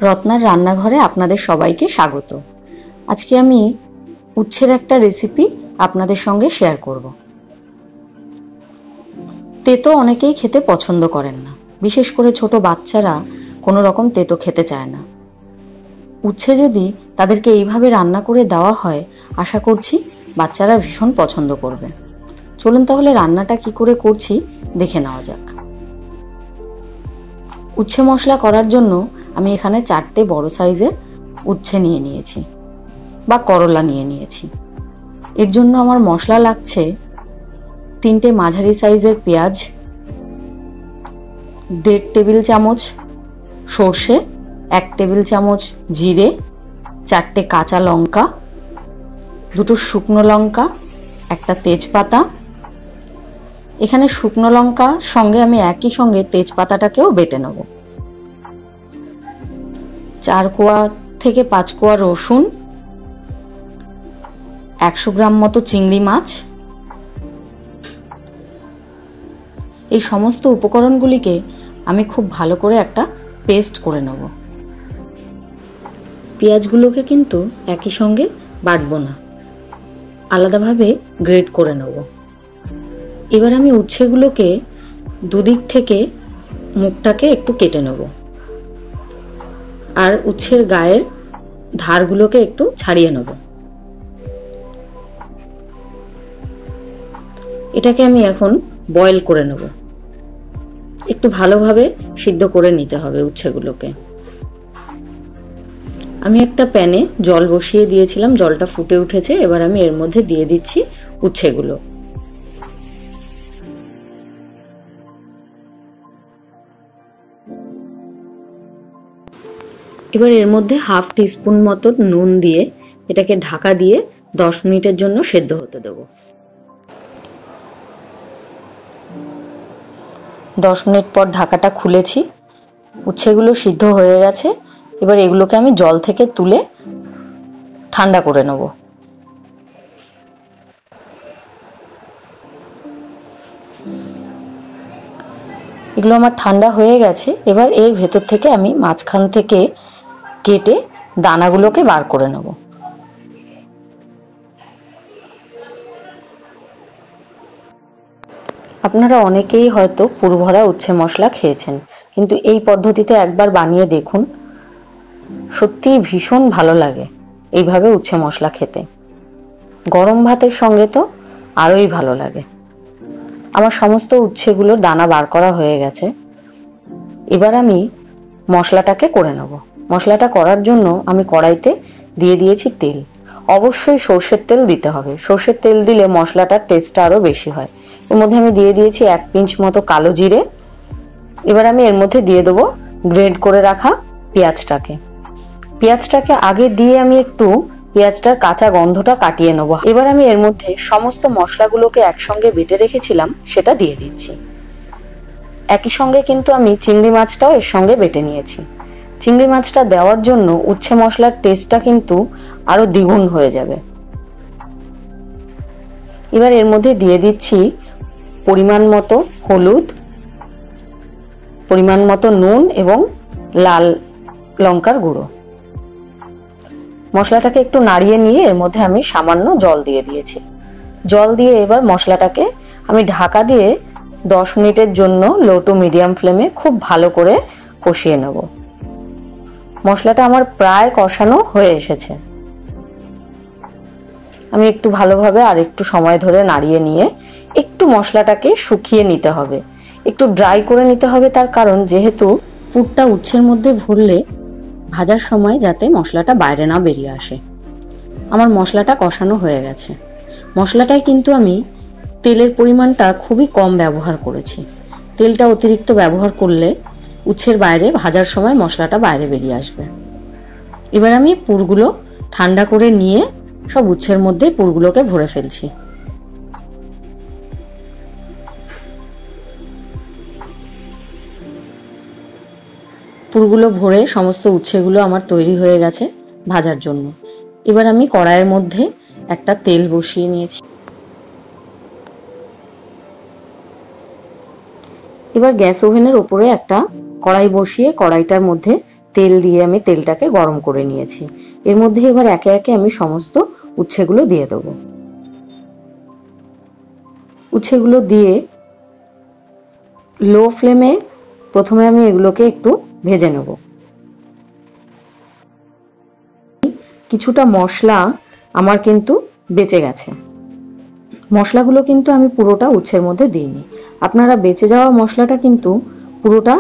রত্নার রান্নাঘরে আপনাদের সবাইকে স্বাগত। আজকে আমি উচ্ছের একটা রেসিপি আপনাদের সঙ্গে শেয়ার করব। তেতো অনেকেই খেতে পছন্দ করেন না, বিশেষ করে ছোট বাচ্চারা কোনো রকম তেতো খেতে চায় না। উচ্ছে যদি তাদেরকে এইভাবে রান্না করে দেওয়া হয়, আশা করছি বাচ্চারা ভীষণ পছন্দ করবে। চলুন তাহলে রান্নাটা কি করে করছি দেখে নেওয়া যাক। উচ্ছে মশলা করার জন্য আমি এখানে 4টে বড় সাইজের উচ্ছে নিয়ে নিয়েছি বা করলা নিয়ে নিয়েছি। এর জন্য আমার মশলা লাগছে 3টে মাঝারি সাইজের পেঁয়াজ, 1.5 টেবিল চামচ সর্ষে, 1 টেবিল চামচ জিরে, 4টে কাঁচা লঙ্কা, 2টো শুকনো লঙ্কা, একটা তেজপাতা। এখানে শুকনো লঙ্কা সঙ্গে আমি একই সঙ্গে তেজপাতাটাকেও বেটে নেব। 4 কোয়া থেকে 5 কোয়া রসুন, 100 গ্রাম মতো চিংড়ি মাছ। এই সমস্ত উপকরণগুলিকে আমি খুব ভালো করে একটা পেস্ট করে নেব। পেঁয়াজগুলোকে কিন্তু একই সঙ্গে বাটবো না, আলাদাভাবে গ্রেট করে নেব। এবার আমি উচ্ছেগুলোকে দুদিক থেকে মুখটাকে একটু কেটে নেব আর উচ্ছের গায়ের ধারগুলোকে একটু ছাড়িয়ে নেব। এটাকে আমি এখন বয়েল করে নেব। একটু ভালোভাবে সিদ্ধ করে নিতে হবে উচ্ছেগুলোকে। আমি একটা প্যানে জল বসিয়ে দিয়েছিলাম, জলটা ফুটে উঠেছে। এবার আমি এর মধ্যে দিয়ে দিচ্ছি উচ্ছেগুলো। এবার এর মধ্যে হাফ টিস্পুন মতো নুন দিয়ে এটাকে ঢাকা দিয়ে 10 মিনিটের জন্য সেদ্ধ হতে দেব। 10 মিনিট পর ঢাকাটা খুলেছি, উচ্ছেগুলো সিদ্ধ হয়ে গেছে। এবার এগুলোকে আমি জল থেকে তুলে ঠান্ডা করে নেব। এগুলো আমার ঠান্ডা হয়ে গেছে। এবার এর ভেতর থেকে আমি মাঝখান থেকে কেটে দানাগুলোকে বার করে নেব। আপনারা অনেকেই হয়তো পুরভরা উচ্ছে মশলা খেয়েছেন, কিন্তু এই পদ্ধতিতে একবার বানিয়ে দেখুন, সত্যিই ভীষণ ভালো লাগে এইভাবে উচ্ছে মশলা খেতে। গরম ভাতের সঙ্গে তো আরোই ভালো লাগে। আমার সমস্ত উচ্ছেগুলোর দানা বার করা হয়ে গেছে। এবার আমি মশলাটাকে করে নেব। মশলাটা করার জন্য আমি কড়াইতে দিয়ে দিয়েছি তেল। অবশ্যই সর্ষের তেল দিতে হবে। সর্ষের তেল দিলে মশলাটার টেস্টটা আরো বেশি হয়। এর মধ্যে আমি দিয়ে দিয়েছি 1 পিঞ্চ মতো কালো জিরে। এবার আমি এর মধ্যে দিয়ে দেবো গ্রেড করে রাখা পেঁয়াজটাকে। পেঁয়াজটাকে আগে দিয়ে আমি একটু পেঁয়াজটার কাঁচা গন্ধটা কাটিয়ে নেবো। এবার আমি এর মধ্যে সমস্ত মশলাগুলোকে একসঙ্গে বেটে রেখেছিলাম সেটা দিয়ে দিচ্ছি। একই সঙ্গে কিন্তু আমি চিংড়ি মাছটাও এর সঙ্গে বেটে নিয়েছি। চিংড়ি মাছটা দেওয়ার জন্য উচ্ছে মশলার টেস্টটা কিন্তু আরো দ্বিগুণ হয়ে যাবে। এবার এর মধ্যে দিয়ে দিচ্ছি পরিমাণ মতো হলুদ, পরিমাণ মতো নুন এবং লাল লঙ্কার গুঁড়ো। মশলাটাকে একটু নাড়িয়ে নিয়ে এর মধ্যে আমি সামান্য জল দিয়ে দিয়েছি। জল দিয়ে এবার মশলাটাকে আমি ঢাকা দিয়ে 10 মিনিটের জন্য লো টু মিডিয়াম ফ্লেমে খুব ভালো করে কষিয়ে নেব। মশলাটা আমার প্রায় কষানো হয়ে এসেছে। আমি একটু ভালোভাবে আর একটু সময় ধরে নাড়িয়ে নিয়ে একটু মশলাটাকে শুকিয়ে নিতে হবে, একটু ড্রাই করে নিতে হবে। তার কারণ যেহেতু পুরটা উচ্ছের মধ্যে ভরলে ভাজার সময় যাতে মশলাটা বাইরে না বেরিয়ে আসে। আমার মশলাটা কষানো হয়ে গেছে। মশলাটায় কিন্তু আমি তেলের পরিমাণটা খুবই কম ব্যবহার করেছি। তেলটা অতিরিক্ত ব্যবহার করলে উচ্ছের বাইরে ভাজার সময় মশলাটা বাইরে বেরিয়ে আসবে। এবার আমি পুরগুলো ঠান্ডা করে নিয়ে সব উচ্ছের মধ্যে পুরগুলোকে ভরে ফেলছি। পুরগুলো ভরে সমস্ত উচ্ছেগুলো আমার তৈরি হয়ে গেছে ভাজার জন্য। এবার আমি কড়াইয়ের মধ্যে একটা তেল বসিয়ে নিয়েছি। এবার গ্যাস ওভেনের উপরে একটা কড়াই বসিয়ে কড়াইটার মধ্যে তেল দিয়ে আমি তেলটাকে গরম করে নিয়েছি। এর মধ্যে এবার একে একে আমি সমস্ত উচ্ছেগুলো দিয়ে দেবো। উচ্ছেগুলো দিয়ে লো ফ্লেমে প্রথমে আমি এগুলোকে একটু ভেজে নেব। কিছুটা মশলা আমার কিন্তু বেঁচে গেছে। মশলাগুলো কিন্তু আমি পুরোটা উচ্ছের মধ্যে দিইনি। আপনারা বেঁচে যাওয়া মশলাটা কিন্তু পুরোটা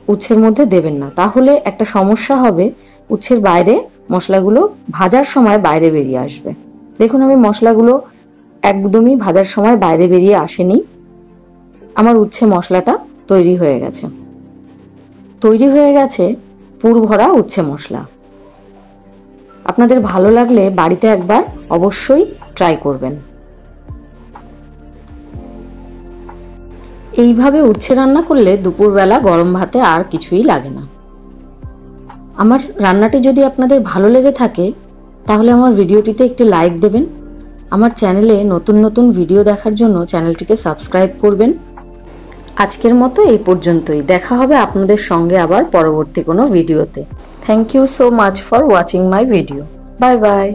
উচ্ছের মধ্যে দেবেন না, তাহলে একটা সমস্যা হবে, উচ্ছের বাইরে মশলাগুলো ভাজার সময় বাইরে বেরিয়ে আসবে। দেখুন আমি মশলাগুলো একদমই ভাজার সময় বাইরে বেরিয়ে আসেনি। আমার উচ্ছে মশলাটা তৈরি হয়ে গেছে। তৈরি হয়ে গেছে পুর ভরা উচ্ছে মশলা। আপনাদের ভালো লাগলে বাড়িতে একবার অবশ্যই ট্রাই করবেন। এইভাবে উচ্ছে রান্না করলে দুপুরবেলা গরম ভাতে আর কিছুই লাগে না। আমার রান্নাটি যদি আপনাদের ভালো লেগে থাকে তাহলে আমার ভিডিওটিতে একটি লাইক দেবেন। আমার চ্যানেলে নতুন নতুন ভিডিও দেখার জন্য চ্যানেলটিকে সাবস্ক্রাইব করবেন। আজকের মতো এই পর্যন্তই। দেখা হবে আপনাদের সঙ্গে আবার পরবর্তী কোনো ভিডিওতে। Thank you so much for watching my video. Bye by.